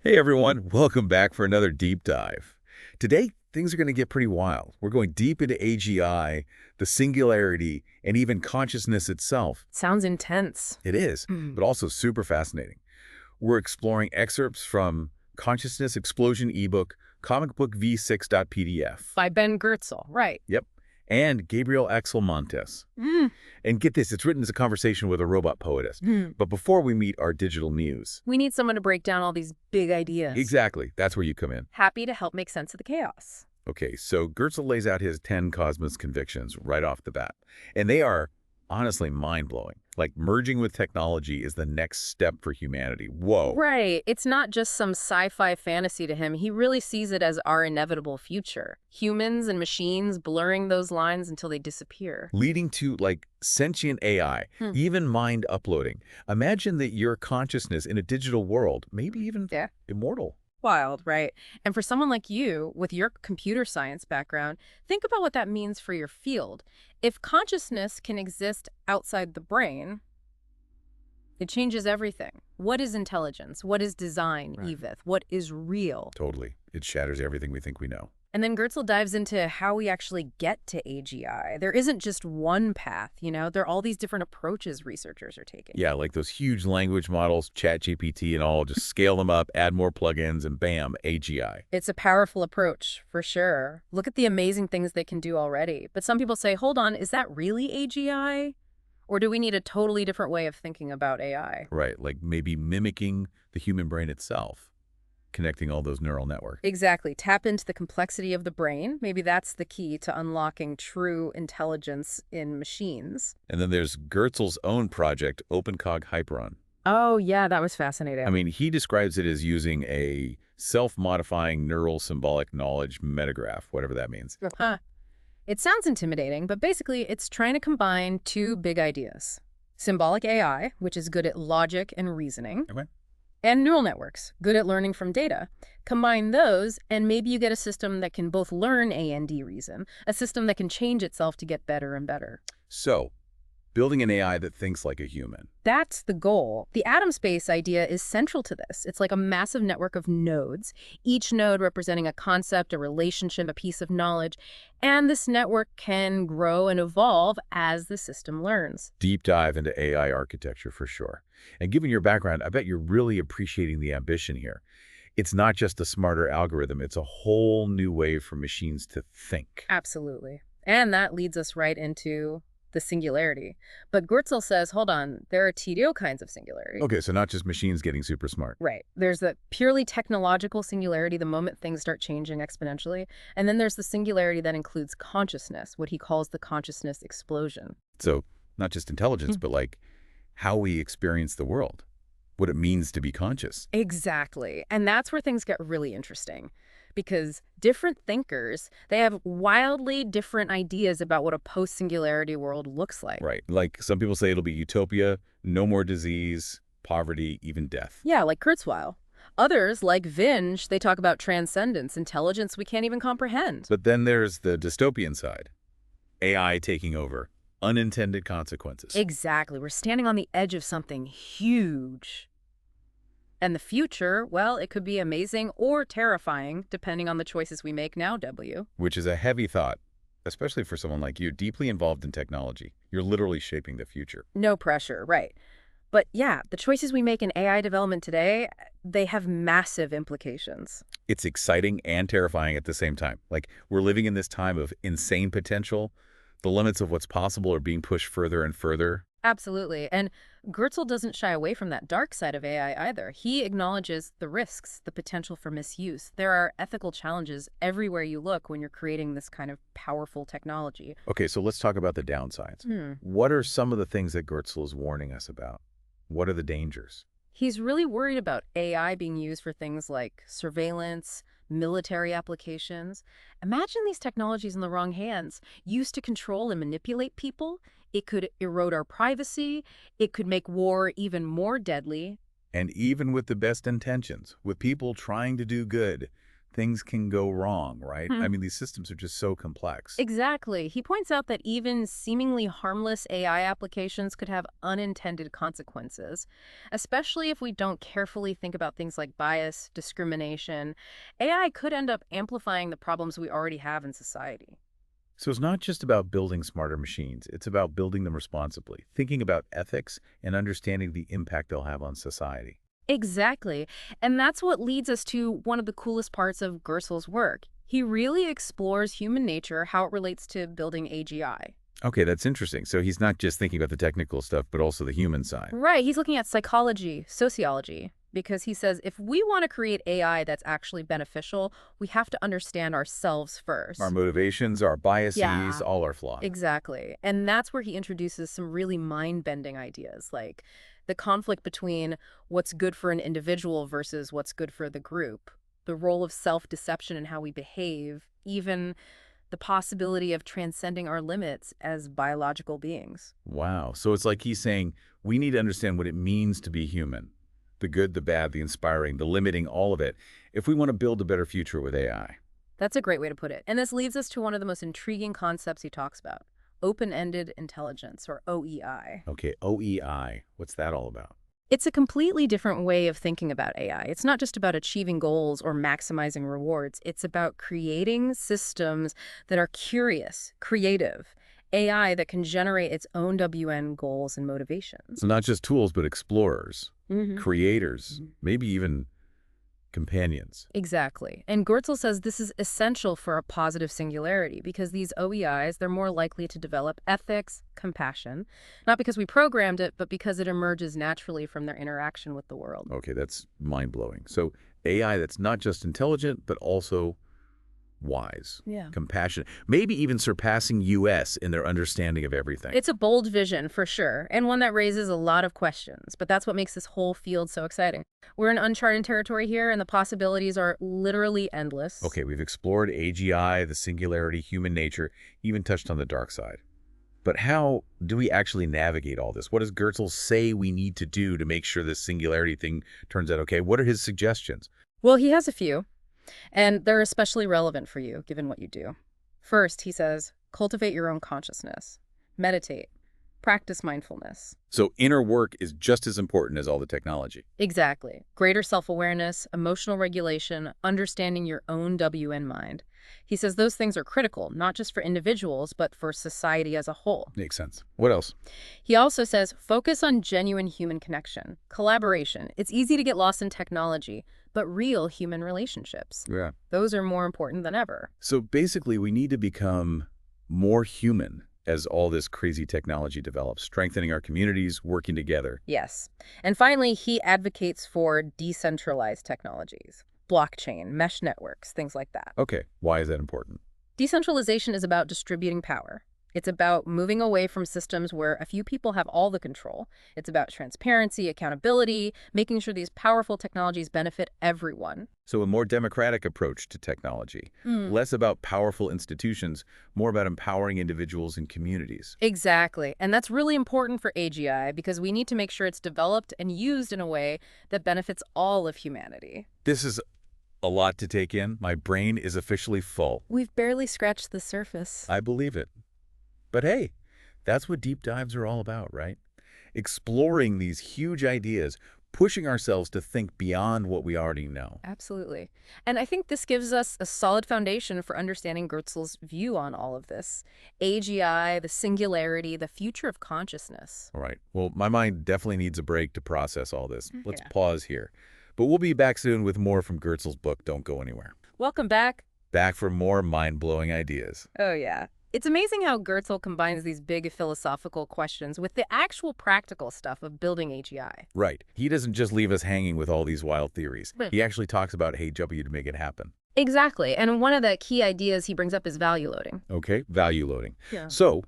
Hey everyone, welcome back for another deep dive. Today, things are going to get pretty wild. We're going deep into AGI, the singularity, and even consciousness itself. Sounds intense. It is, but also super fascinating. We're exploring excerpts from Consciousness Explosion ebook, comic book v6.pdf. By Ben Goertzel, right. Yep, and Gabriel Axel Montes. Mm. And get this, it's written as a conversation with a robot poetess. But before we meet our digital muse. We need someone to break down all these big ideas. Exactly, that's where you come in. Happy to help make sense of the chaos. Okay, so Goertzel lays out his 10 cosmos convictions right off the bat. And they are honestly mind-blowing. Like, merging with technology is the next step for humanity. Whoa. Right. It's not just some sci-fi fantasy to him. He really sees it as our inevitable future. Humans and machines blurring those lines until they disappear. Leading to, like, sentient AI, even mind uploading. Imagine that your consciousness in a digital world, maybe even immortal. Wild, right? And for someone like you, with your computer science background, think about what that means for your field. If consciousness can exist outside the brain, it changes everything. What is intelligence? What is design, Evith? What is real? Totally. It shatters everything we think we know. And then Goertzel dives into how we actually get to AGI. There isn't just one path, you know? There are all these different approaches researchers are taking. Yeah, like those huge language models, ChatGPT and all, just scale them up, add more plugins, and bam, AGI. It's a powerful approach, for sure. Look at the amazing things they can do already. But some people say, hold on, is that really AGI? Or do we need a totally different way of thinking about AI? Right, like maybe mimicking the human brain itself, connecting all those neural networks. Exactly. Tap into the complexity of the brain. Maybe that's the key to unlocking true intelligence in machines. And then there's Goertzel's own project, OpenCog AGI. Oh, yeah, that was fascinating. I mean, he describes it as using a self-modifying neural symbolic knowledge metagraph, whatever that means. It sounds intimidating, but basically it's trying to combine two big ideas. Symbolic AI, which is good at logic and reasoning, and neural networks, good at learning from data. Combine those, and maybe you get a system that can both learn and reason, a system that can change itself to get better and better. So, building an AI that thinks like a human. That's the goal. The atom space idea is central to this. It's like a massive network of nodes, each node representing a concept, a relationship, a piece of knowledge, and this network can grow and evolve as the system learns. Deep dive into AI architecture for sure. And given your background, I bet you're really appreciating the ambition here. It's not just a smarter algorithm, it's a whole new way for machines to think. Absolutely. And that leads us right into the singularity. But Goertzel says, hold on, there are TDO kinds of singularity. Okay, so not just machines getting super smart. Right. There's the purely technological singularity, the moment things start changing exponentially. And then there's the singularity that includes consciousness, what he calls the consciousness explosion. So not just intelligence, but like how we experience the world, what it means to be conscious. Exactly. And that's where things get really interesting. Because different thinkers, they have wildly different ideas about what a post-singularity world looks like. Right. Like some people say it'll be utopia, no more disease, poverty, even death. Yeah, like Kurzweil. Others, like Vinge, they talk about transcendence, intelligence we can't even comprehend. But then there's the dystopian side. AI taking over, unintended consequences. Exactly. We're standing on the edge of something huge. And the future, well, it could be amazing or terrifying, depending on the choices we make now, W. Which is a heavy thought, especially for someone like you, deeply involved in technology. You're literally shaping the future. No pressure, right. But yeah, the choices we make in AI development today, they have massive implications. It's exciting and terrifying at the same time. Like, we're living in this time of insane potential. The limits of what's possible are being pushed further and further. Absolutely. And Goertzel doesn't shy away from that dark side of AI either. He acknowledges the risks, the potential for misuse. There are ethical challenges everywhere you look when you're creating this kind of powerful technology. Okay, so let's talk about the downsides. What are some of the things that Goertzel is warning us about? What are the dangers? He's really worried about AI being used for things like surveillance, military applications. Imagine these technologies in the wrong hands, used to control and manipulate people. It could erode our privacy. It could make war even more deadly. And even with the best intentions, with people trying to do good, things can go wrong, right? I mean, these systems are just so complex. Exactly. He points out that even seemingly harmless AI applications could have unintended consequences, especially if we don't carefully think about things like bias, discrimination. AI could end up amplifying the problems we already have in society. So it's not just about building smarter machines. It's about building them responsibly, thinking about ethics and understanding the impact they'll have on society. Exactly. And that's what leads us to one of the coolest parts of Goertzel's work. He really explores human nature, how it relates to building AGI. Okay, that's interesting. So he's not just thinking about the technical stuff, but also the human side. Right, he's looking at psychology, sociology, because he says if we want to create AI that's actually beneficial, we have to understand ourselves Our first. motivations, our biases, Yeah, all are flawed. exactly. And that's where he introduces some really mind-bending ideas, like the conflict between what's good for an individual versus what's good for the group, the role of self-deception and how we behave, even the possibility of transcending our limits as biological beings. Wow. So it's like he's saying we need to understand what it means to be human. The good, the bad, the inspiring, the limiting, all of it, if we want to build a better future with AI. That's a great way to put it. And this leads us to one of the most intriguing concepts he talks about, open-ended intelligence, or OEI. Okay, OEI. What's that all about? It's a completely different way of thinking about AI. It's not just about achieving goals or maximizing rewards. It's about creating systems that are curious, creative, AI that can generate its own WN goals and motivations. So not just tools, but explorers, hmm creators, maybe even companions. Exactly. And Goertzel says this is essential for a positive singularity because these OEIs, they're more likely to develop ethics, compassion, not because we programmed it, but because it emerges naturally from their interaction with the world. Okay, that's mind-blowing. So AI that's not just intelligent, but also wise, Yeah. compassionate, maybe even surpassing US in their understanding of everything. It's a bold vision for sure, and one that raises a lot of questions, but that's what makes this whole field so exciting. We're in uncharted territory here, and the possibilities are literally endless. Okay, we've explored AGI, the singularity, human nature, even touched on the dark side. But how do we actually navigate all this? What does Goertzel say we need to do to make sure this singularity thing turns out okay? What are his suggestions? Well, he has a few, and they're especially relevant for you, given what you do. First, he says, cultivate your own consciousness, meditate, practice mindfulness. So inner work is just as important as all the technology. Exactly. Greater self-awareness, emotional regulation, understanding your own WN mind. He says those things are critical, not just for individuals, but for society as a whole. Makes sense. What else? He also says focus on genuine human connection, collaboration. It's easy to get lost in technology, but real human relationships. Yeah. Those are more important than ever. So basically, we need to become more human as all this crazy technology develops, strengthening our communities, working together. Yes. And finally, he advocates for decentralized technologies, blockchain, mesh networks, things like that. Okay, why is that important? Decentralization is about distributing power. It's about moving away from systems where a few people have all the control. It's about transparency, accountability, making sure these powerful technologies benefit everyone. So a more democratic approach to technology, less about powerful institutions, more about empowering individuals and communities. Exactly. And that's really important for AGI because we need to make sure it's developed and used in a way that benefits all of humanity. This is a lot to take in. My brain is officially full. We've barely scratched the surface. I believe it. But hey, that's what deep dives are all about, right? Exploring these huge ideas, pushing ourselves to think beyond what we already know. Absolutely. And I think this gives us a solid foundation for understanding Goertzel's view on all of this. AGI, the singularity, the future of consciousness. All right. Well, my mind definitely needs a break to process all this. Let's Yeah. pause here. But we'll be back soon with more from Goertzel's book. Don't go anywhere. Welcome back. Back for more mind-blowing ideas. Oh, yeah. It's amazing how Goertzel combines these big philosophical questions with the actual practical stuff of building AGI. Right. He doesn't just leave us hanging with all these wild theories. But- He actually talks about, hey, W to make it happen. Exactly. And one of the key ideas he brings up is value loading. Okay, value loading. Yeah. So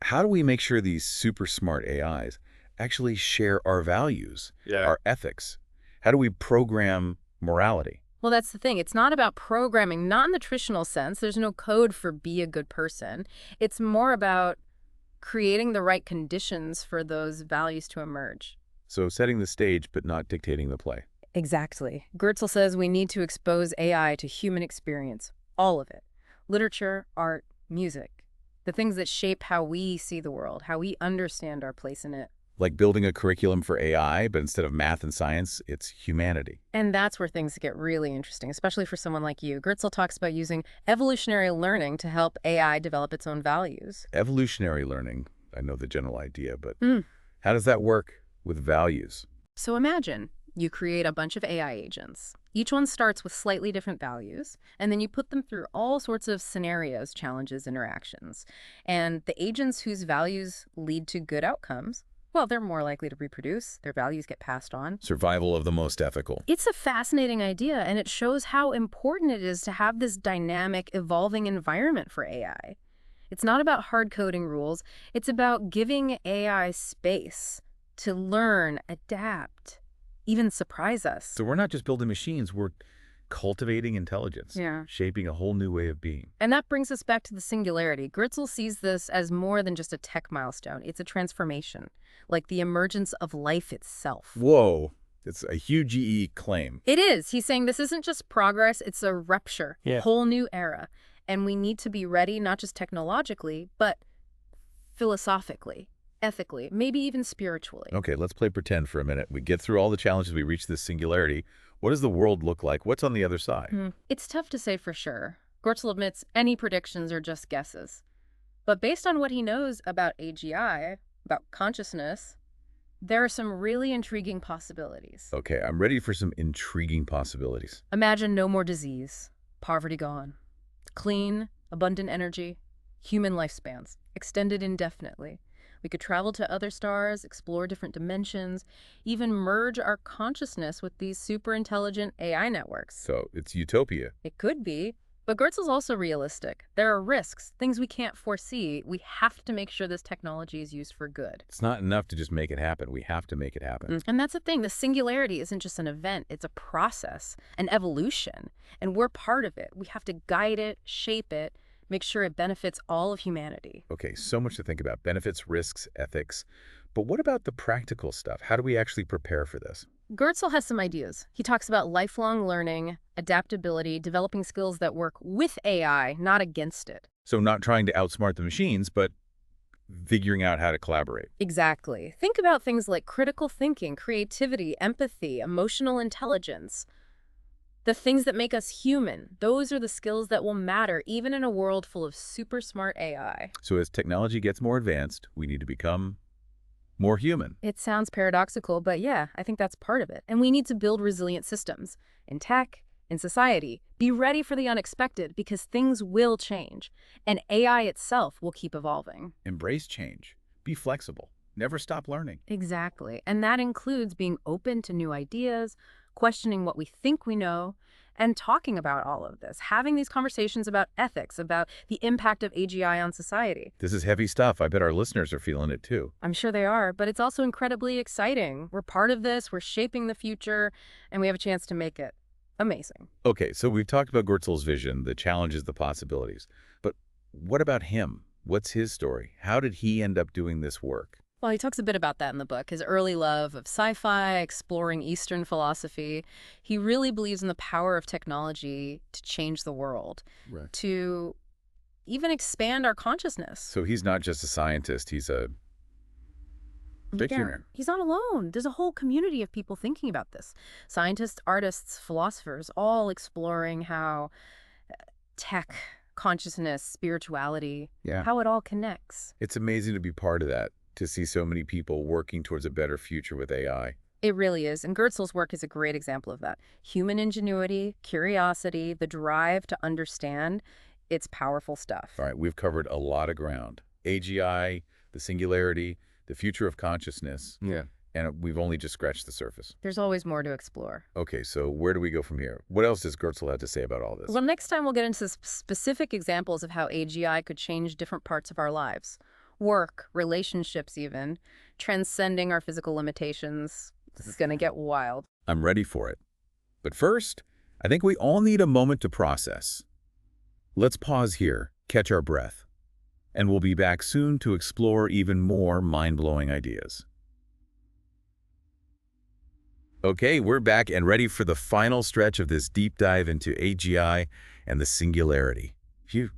how do we make sure these super smart AIs actually share our values, our ethics? How do we program morality? Well, that's the thing. It's not about programming, not in the traditional sense. There's no code for be a good person. It's more about creating the right conditions for those values to emerge. So setting the stage, but not dictating the play. Exactly. Goertzel says we need to expose AI to human experience, all of it. Literature, art, music. The things that shape how we see the world, how we understand our place in it. Like building a curriculum for AI, but instead of math and science, it's humanity. And that's where things get really interesting, especially for someone like you. Goertzel talks about using evolutionary learning to help AI develop its own values. Evolutionary learning, I know the general idea, but Mm. how does that work with values? So imagine you create a bunch of AI agents. Each one starts with slightly different values, and then you put them through all sorts of scenarios, challenges, interactions. And the agents whose values lead to good outcomes, well, they're more likely to reproduce. Their values get passed on. Survival of the most ethical. It's a fascinating idea, and it shows how important it is to have this dynamic, evolving environment for AI. It's not about hard-coding rules. It's about giving AI space to learn, adapt, even surprise us. So we're not just building machines, we're cultivating intelligence, Yeah. shaping a whole new way of being. And that brings us back to the singularity. Goertzel sees this as more than just a tech milestone. It's a transformation, like the emergence of life itself. Whoa, it's a huge claim. It is. He's saying this isn't just progress, it's a rupture, Yeah. whole new era. And we need to be ready, not just technologically, but philosophically, ethically, maybe even spiritually. Okay, let's play pretend for a minute. We get through all the challenges, we reach this singularity. What does the world look like? What's on the other side? It's tough to say for sure. Goertzel admits any predictions are just guesses. But based on what he knows about AGI, about consciousness, there are some really intriguing possibilities. Okay, I'm ready for some intriguing possibilities. Imagine no more disease, poverty gone, clean, abundant energy, human lifespans, extended indefinitely. We could travel to other stars, explore different dimensions, even merge our consciousness with these super intelligent AI networks. So it's utopia. It could be, but Goertzel's also realistic. There are risks, things we can't foresee. We have to make sure this technology is used for good. It's not enough to just make it happen. We have to make it happen. And that's the thing. The singularity isn't just an event. It's a process, an evolution. And we're part of it. We have to guide it, shape it, make sure it benefits all of humanity. Okay, so much to think about. Benefits, risks, ethics. But what about the practical stuff? How do we actually prepare for this? Goertzel has some ideas. He talks about lifelong learning, adaptability, developing skills that work with AI, not against it. So not trying to outsmart the machines, but figuring out how to collaborate. Exactly. Think about things like critical thinking, creativity, empathy, emotional intelligence. The things that make us human, those are the skills that will matter even in a world full of super smart AI. So as technology gets more advanced, we need to become more human. It sounds paradoxical, but yeah, I think that's part of it. And we need to build resilient systems in tech, in society. Be ready for the unexpected because things will change. And AI itself will keep evolving. Embrace change. Be flexible. Never stop learning. Exactly. And that includes being open to new ideas, questioning what we think we know, and talking about all of this, having these conversations about ethics, about the impact of AGI on society. This is heavy stuff. I bet our listeners are feeling it too. I'm sure they are, but it's also incredibly exciting. We're part of this, we're shaping the future, and we have a chance to make it amazing. Okay, so we've talked about Goertzel's vision, the challenges, the possibilities. But what about him? What's his story? How did he end up doing this work? Well, he talks a bit about that in the book, his early love of sci-fi, exploring Eastern philosophy. He really believes in the power of technology to change the world, Right. to even expand our consciousness. So he's not just a scientist, he's a visionary. He's not alone. There's a whole community of people thinking about this. Scientists, artists, philosophers, all exploring how tech, consciousness, spirituality, how it all connects. It's amazing to be part of that, to see so many people working towards a better future with AI. It really is. And Goertzel's work is a great example of that. Human ingenuity, curiosity, the drive to understand, it's powerful stuff. All right, we've covered a lot of ground. AGI, the singularity, the future of consciousness. Yeah. And we've only just scratched the surface. There's always more to explore. Okay, so where do we go from here? What else does Goertzel have to say about all this? Well, next time we'll get into specific examples of how AGI could change different parts of our lives. Work, relationships even, transcending our physical limitations. This is going to get wild. I'm ready for it. But first, I think we all need a moment to process. Let's pause here, catch our breath, and we'll be back soon to explore even more mind-blowing ideas. Okay, we're back and ready for the final stretch of this deep dive into AGI and the singularity. Phew.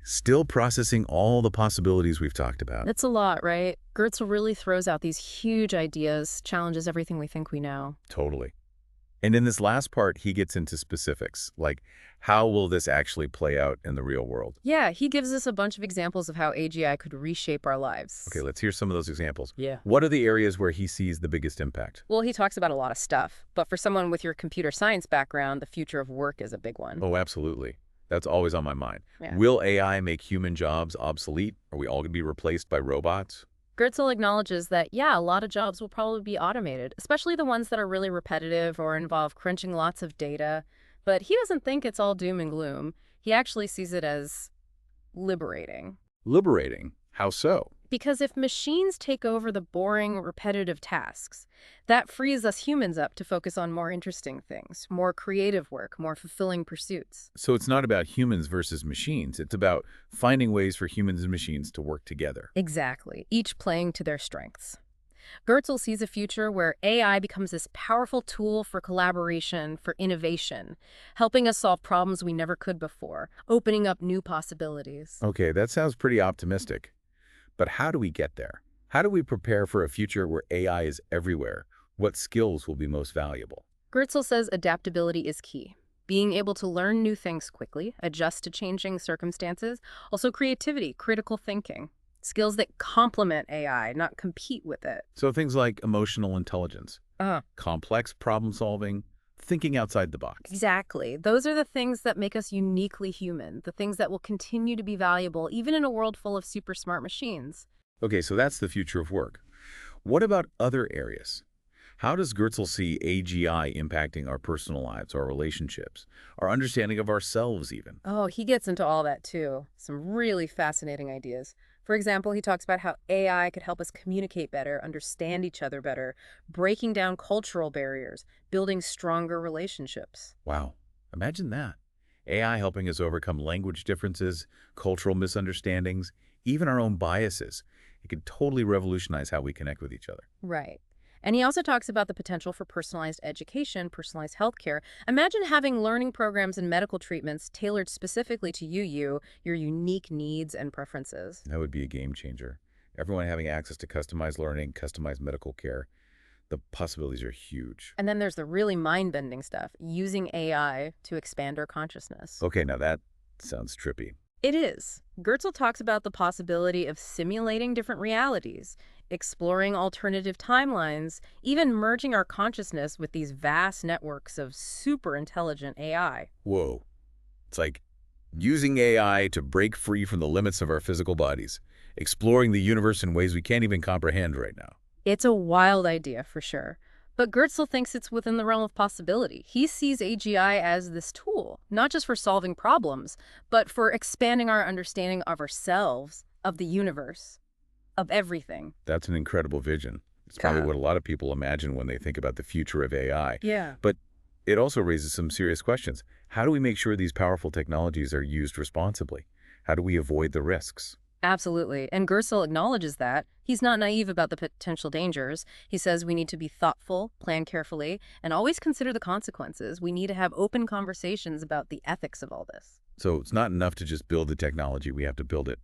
Still processing all the possibilities we've talked about. It's a lot, right? Goertzel really throws out these huge ideas, challenges everything we think we know. Totally. And in this last part, he gets into specifics, like how will this actually play out in the real world? Yeah, he gives us a bunch of examples of how AGI could reshape our lives. Okay, let's hear some of those examples. Yeah. What are the areas where he sees the biggest impact? Well, he talks about a lot of stuff, but for someone with your computer science background, the future of work is a big one. Oh, absolutely. That's always on my mind. Yeah. Will AI make human jobs obsolete? Are we all going to be replaced by robots? Goertzel acknowledges that, yeah, a lot of jobs will probably be automated, especially the ones that are really repetitive or involve crunching lots of data. But he doesn't think it's all doom and gloom. He actually sees it as liberating. Liberating? How so? Because if machines take over the boring, repetitive tasks, that frees us humans up to focus on more interesting things, more creative work, more fulfilling pursuits. So it's not about humans versus machines. It's about finding ways for humans and machines to work together. Exactly, each playing to their strengths. Goertzel sees a future where AI becomes this powerful tool for collaboration, for innovation, helping us solve problems we never could before, opening up new possibilities. Okay, that sounds pretty optimistic. But how do we get there? How do we prepare for a future where AI is everywhere? What skills will be most valuable? Goertzel says adaptability is key. Being able to learn new things quickly, adjust to changing circumstances, also creativity, critical thinking. Skills that complement AI, not compete with it. So things like emotional intelligence, complex problem solving, thinking outside the box. Exactly. Those are the things that make us uniquely human, the things that will continue to be valuable even in a world full of super smart machines. Okay, so that's the future of work. What about other areas? How does Goertzel see AGI impacting our personal lives, our relationships, our understanding of ourselves even? Oh, he gets into all that too. Some really fascinating ideas. For example, he talks about how AI could help us communicate better, understand each other better, breaking down cultural barriers, building stronger relationships. Wow, imagine that. AI helping us overcome language differences, cultural misunderstandings, even our own biases. It could totally revolutionize how we connect with each other. Right. And he also talks about the potential for personalized education, personalized healthcare. Imagine having learning programs and medical treatments tailored specifically to you, your unique needs and preferences. That would be a game changer. Everyone having access to customized learning, customized medical care. The possibilities are huge. And then there's the really mind-bending stuff, using AI to expand our consciousness. Okay, now that sounds trippy. It is. Goertzel talks about the possibility of simulating different realities, exploring alternative timelines, even merging our consciousness with these vast networks of super intelligent AI. Whoa. It's like using AI to break free from the limits of our physical bodies, exploring the universe in ways we can't even comprehend right now. It's a wild idea, for sure. But Goertzel thinks it's within the realm of possibility. He sees AGI as this tool, not just for solving problems, but for expanding our understanding of ourselves, of the universe, of everything. That's an incredible vision. It's probably what a lot of people imagine when they think about the future of AI. Yeah. But it also raises some serious questions. How do we make sure these powerful technologies are used responsibly? How do we avoid the risks? Absolutely. And Goertzel acknowledges that. He's not naive about the potential dangers. He says we need to be thoughtful, plan carefully, and always consider the consequences. We need to have open conversations about the ethics of all this. So it's not enough to just build the technology. We have to build it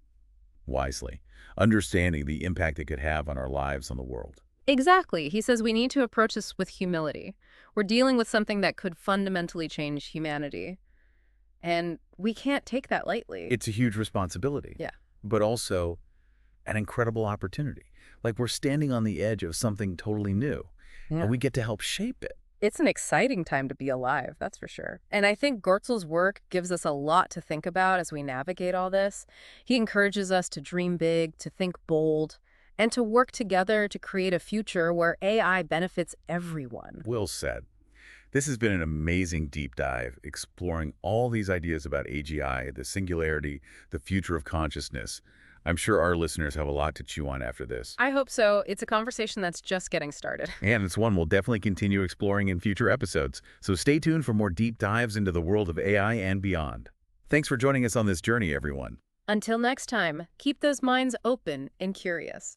wisely, understanding the impact it could have on our lives, on the world. Exactly. He says we need to approach this with humility. We're dealing with something that could fundamentally change humanity. And we can't take that lightly. It's a huge responsibility. Yeah. But also an incredible opportunity. Like we're standing on the edge of something totally new, and we get to help shape it. It's an exciting time to be alive, that's for sure. And I think Goertzel's work gives us a lot to think about as we navigate all this. He encourages us to dream big, to think bold, and to work together to create a future where AI benefits everyone. Well said. This has been an amazing deep dive, exploring all these ideas about AGI, the singularity, the future of consciousness. I'm sure our listeners have a lot to chew on after this. I hope so. It's a conversation that's just getting started. And it's one we'll definitely continue exploring in future episodes. So stay tuned for more deep dives into the world of AI and beyond. Thanks for joining us on this journey, everyone. Until next time, keep those minds open and curious.